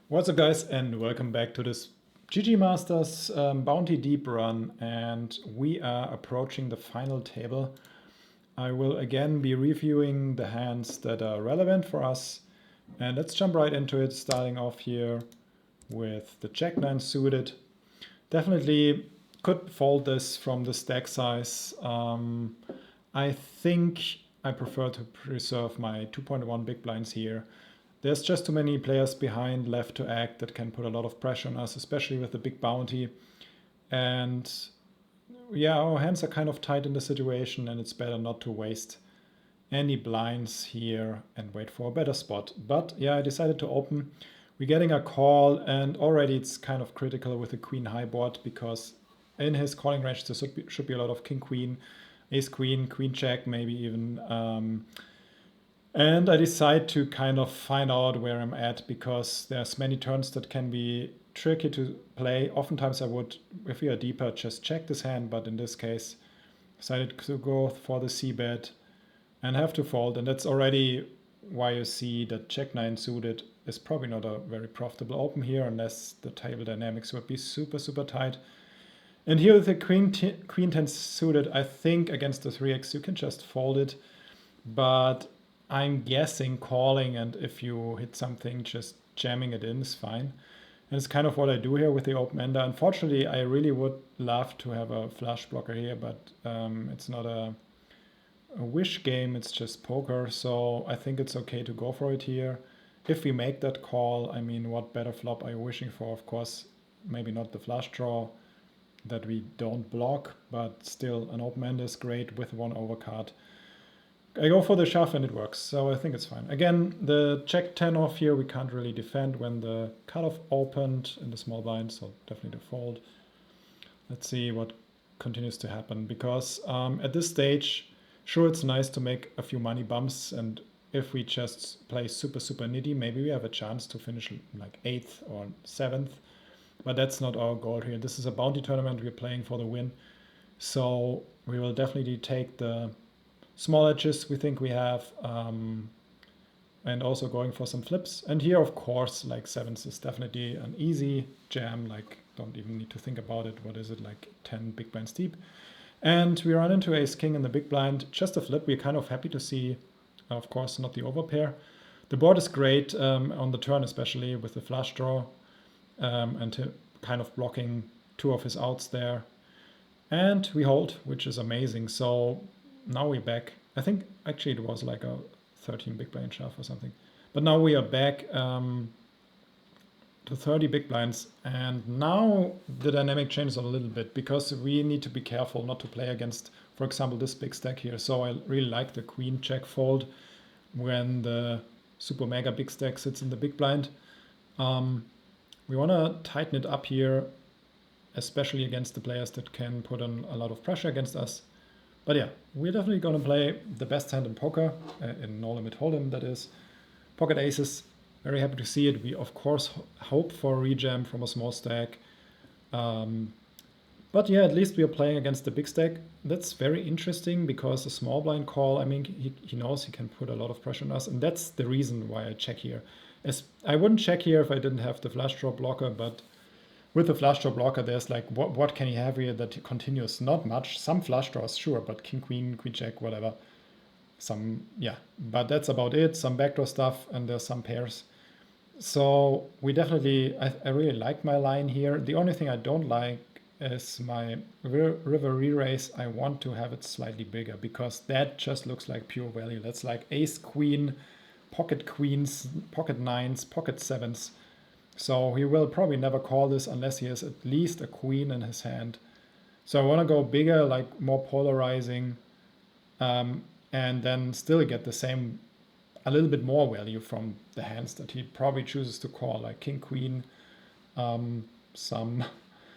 What's up, guys, and welcome back to this GGMasters Bounty Deep Run, and we are approaching the final table. I will again be reviewing the hands that are relevant for us, and let's jump right into it, starting off here with the Jack-9 suited. Definitely could fold this from the stack size. I think I prefer to preserve my 2.1 big blinds here. There's just too many players behind left to act that can put a lot of pressure on us, especially with the big bounty. And yeah, our hands are kind of tight in the situation, and it's better not to waste any blinds here and wait for a better spot. But yeah, I decided to open. We're getting a call, and already it's kind of critical with the queen high board, because in his calling range there should be a lot of king queen, ace queen, queen jack, maybe even. And I decide to kind of find out where I'm at, because there's many turns that can be tricky to play. Oftentimes I would, if we are deeper, just check this hand, but in this case decided to go for the c-bet and have to fold. And that's already why you see that Jack-9 suited is probably not a very profitable open here, unless the table dynamics would be super tight. And here with the queen 10 suited, I think against the 3x you can just fold it, but I'm guessing calling, and if you hit something, just jamming it in is fine. And it's kind of what I do here with the open ender. Unfortunately, I really would love to have a flush blocker here, but it's not a wish game, it's just poker. So I think it's okay to go for it here. If we make that call, I mean, what better flop are you wishing for? Of course, maybe not the flush draw that we don't block, but still an open ender is great with one overcard. I go for the shove and it works, so I think it's fine. Again, the check 10 off here, we can't really defend when the cutoff opened in the small blind, so definitely to fold. Let's see what continues to happen, because at this stage, sure, it's nice to make a few money bumps, and if we just play super nitty, maybe we have a chance to finish like 8th or 7th, but that's not our goal here. This is a bounty tournament, we're playing for the win, so we will definitely take the small edges we think we have, and also going for some flips. And here, of course, like sevens is definitely an easy jam, like don't even need to think about it. What is it, like 10 big blinds deep? And we run into ace king in the big blind, just a flip. We're kind of happy to see, of course, not the overpair. The board is great on the turn, especially with the flush draw, and kind of blocking two of his outs there. And we hold, which is amazing. So now we're back. I think actually it was like a 13 big blind shove or something. But now we are back to 30 big blinds. And now the dynamic changes a little bit, because we need to be careful not to play against, for example, this big stack here. So I really like the queen check fold when the super mega big stack sits in the big blind. We want to tighten it up here, especially against the players that can put on a lot of pressure against us. But yeah, we're definitely going to play the best hand in poker, in No Limit Hold'em, that is. Pocket aces, very happy to see it. We, of course, hope for a rejam from a small stack. But yeah, at least we are playing against the big stack. That's very interesting, because a small blind call, I mean, he knows he can put a lot of pressure on us. And that's the reason why I check here. I wouldn't check here if I didn't have the flush draw blocker, but with the flush draw blocker, there's like, what can he have here that continues? Not much. Some flush draws, sure, but king, queen, queen, jack, whatever. Some, yeah, but that's about it. Some backdoor stuff, and there's some pairs. So we definitely, I really like my line here. The only thing I don't like is my river re-raise. I want to have it slightly bigger, because that just looks like pure value. That's like ace, queen, pocket queens, pocket nines, pocket sevens. So he will probably never call this unless he has at least a queen in his hand. So I want to go bigger, like more polarizing, and then still get the same, a little bit more value from the hands that he probably chooses to call, like king, queen, some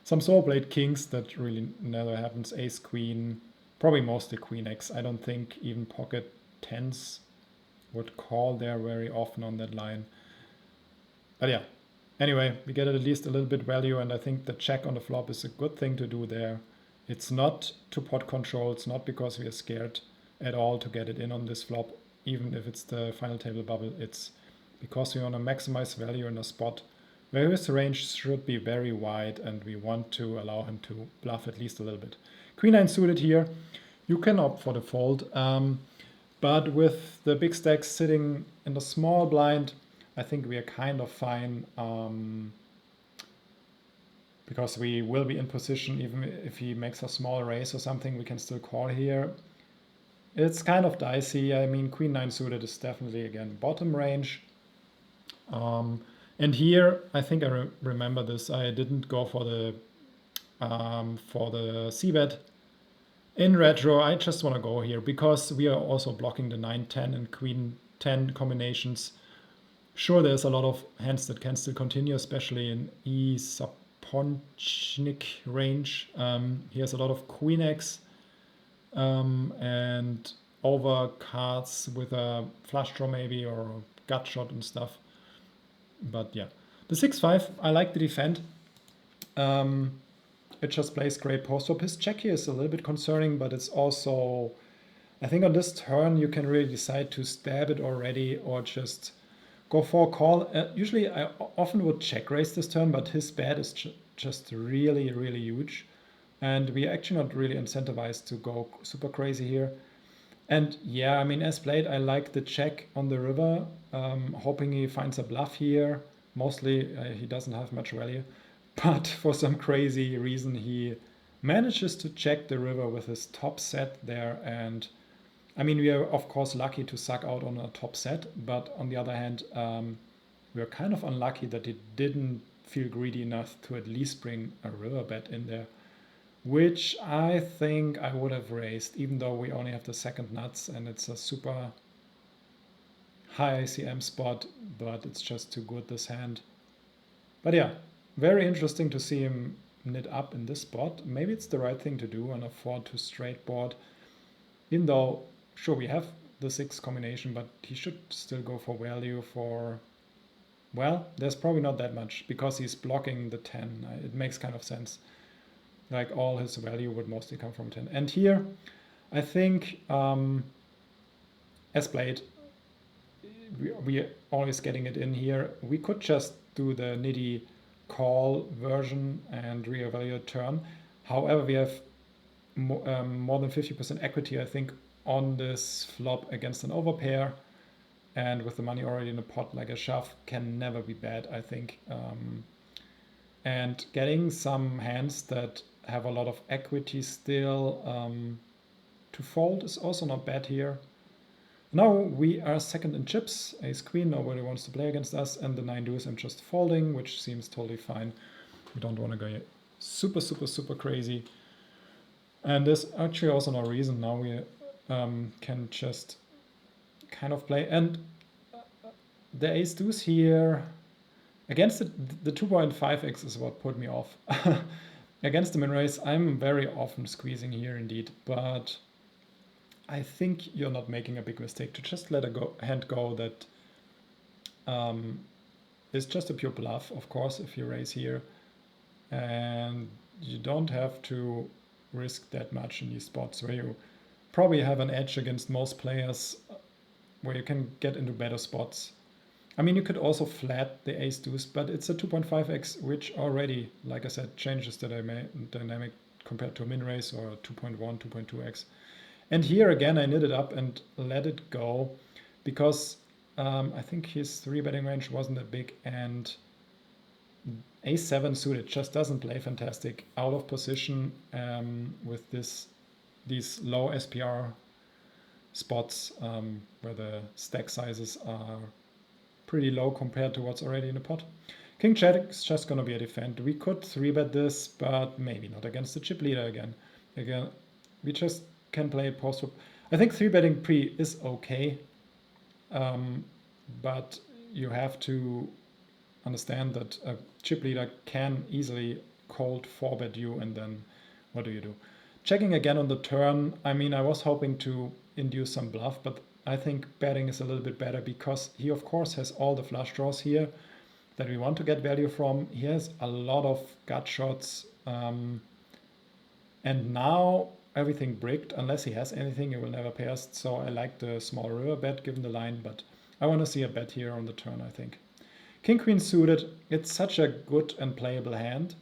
soul blade kings that really never happens, ace, queen, probably mostly queen X. I don't think even pocket tens would call there very often on that line. But yeah. Anyway, we get at least a little bit value, and I think the check on the flop is a good thing to do there. It's not to pot control, it's not because we are scared at all to get it in on this flop, even if it's the final table bubble. It's because we want to maximize value in a spot where his range should be very wide, and we want to allow him to bluff at least a little bit. Queen 9 suited here, you can opt for the fold, but with the big stacks sitting in the small blind, I think we are kind of fine, because we will be in position. Even if he makes a small raise or something, we can still call here. It's kind of dicey. I mean, Queen 9 suited is definitely, again, bottom range. And here, I think I remember this, I didn't go for the c-bet. In retro, I just want to go here because we are also blocking the 9-10 and Queen 10 combinations. Sure, there's a lot of hands that can still continue, especially in E-Saponchnik range. He has a lot of Queen X and over cards with a flush draw maybe, or a gut shot and stuff. But yeah, the 6-5, I like the defend. It just plays great post-flop. His check here is a little bit concerning, but it's also, I think on this turn you can really decide to stab it already or just go for a call. Usually I often would check raise this turn, but his bet is just really, really huge. And we are actually not really incentivized to go super crazy here. And yeah, I mean, as played, I like the check on the river, hoping he finds a bluff here. Mostly he doesn't have much value, but for some crazy reason he manages to check the river with his top set there. And I mean, we are of course lucky to suck out on a top set, but on the other hand, we are kind of unlucky that he didn't feel greedy enough to at least bring a river bet in there, which I think I would have raised, even though we only have the second nuts and it's a super high ICM spot, but it's just too good, this hand. But yeah, very interesting to see him knit up in this spot. Maybe it's the right thing to do on a 4-2 straight board, even though, sure, we have the 6 combination, but he should still go for value for, well, there's probably not that much because he's blocking the 10. It makes kind of sense. Like all his value would mostly come from 10. And here, I think, as played, we are always getting it in here. We could just do the nitty call version and reevaluate turn. However, we have more than 50% equity, I think, on this flop against an overpair. And with the money already in the pot, like a shove can never be bad, I think. And getting some hands that have a lot of equity still to fold is also not bad here. Now we are second in chips, ace queen, nobody wants to play against us, and the 9 deuce I'm just folding, which seems totally fine. We don't want to go super, super, super crazy. And there's actually also no reason now we can just kind of play. And the ace deuce here, against the 2.5x is what put me off. Against the min raise, I'm very often squeezing here indeed, but I think you're not making a big mistake to just let a hand go that is just a pure bluff, of course, if you raise here. And you don't have to risk that much in these spots where you probably have an edge against most players, where you can get into better spots. I mean, you could also flat the ace deuce, but it's a 2.5x, which already, like I said, changes the dynamic compared to a min raise or a 2.1, 2.2x. And here again, I knit it up and let it go because I think his 3-betting range wasn't that big, and a7 suited just doesn't play fantastic out of position with these low SPR spots where the stack sizes are pretty low compared to what's already in the pot. King check is just going to be a defend. We could 3-bet this, but maybe not against the chip leader again. Again, we just can play it post-flop. I think 3-betting pre is okay, but you have to understand that a chip leader can easily cold 4-bet you, and then what do you do? Checking again on the turn. I mean, I was hoping to induce some bluff, but I think betting is a little bit better because he, of course, has all the flush draws here that we want to get value from. He has a lot of gut shots. And now everything bricked. Unless he has anything, he will never pay us. So I like the small river bet given the line, but I want to see a bet here on the turn, I think. King Queen suited, it's such a good and playable hand.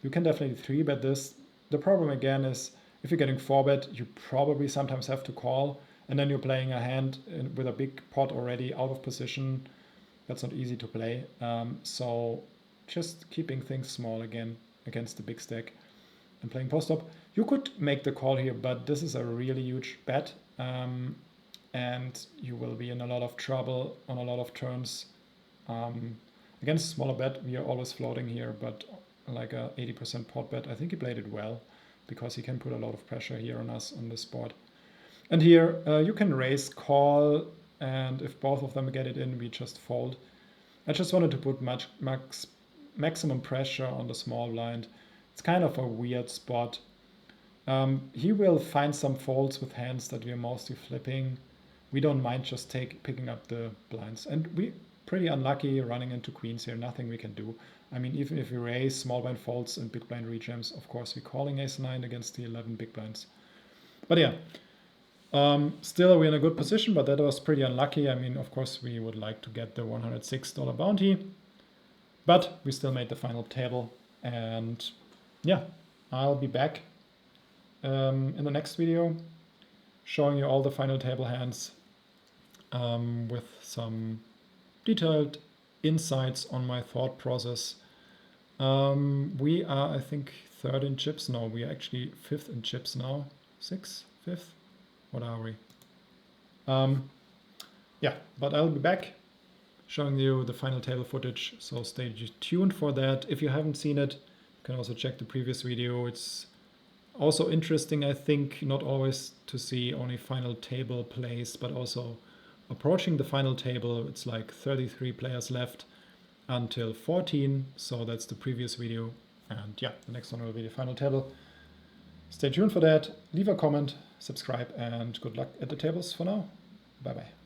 You can definitely 3-bet this. The problem again is if you're getting 4-bet, you probably sometimes have to call, and then you're playing a hand with a big pot already out of position. That's not easy to play. So just keeping things small again against the big stack and playing post-op. You could make the call here, but this is a really huge bet, and you will be in a lot of trouble on a lot of turns. Against smaller bet, we are always floating here, but like a 80% pot bet, I think he played it well because he can put a lot of pressure here on us on this board. And here you can raise, call, and if both of them get it in, we just fold. I just wanted to put maximum pressure on the small blind. It's kind of a weird spot. He will find some folds with hands that we are mostly flipping. We don't mind just picking up the blinds. And we pretty unlucky running into queens here, nothing we can do. I mean, even if we raise, small blind folds and big blind rejams, of course we're calling ace-9 against the 11 big blinds. But yeah, still we're in a good position, but that was pretty unlucky. I mean, of course we would like to get the $106 bounty, but we still made the final table. And yeah, I'll be back in the next video showing you all the final table hands with some detailed insights on my thought process. We are, I think, 3rd in chips. No, we are actually 5th in chips now. 6th, 5th? What are we? Yeah, but I'll be back showing you the final table footage, so stay tuned for that. If you haven't seen it, you can also check the previous video. It's also interesting, I think, not always to see only final table plays, but also approaching the final table. It's like 33 players left until 14, so that's the previous video. And yeah, the next one will be the final table. Stay tuned for that, leave a comment, subscribe, and good luck at the tables for now. Bye bye.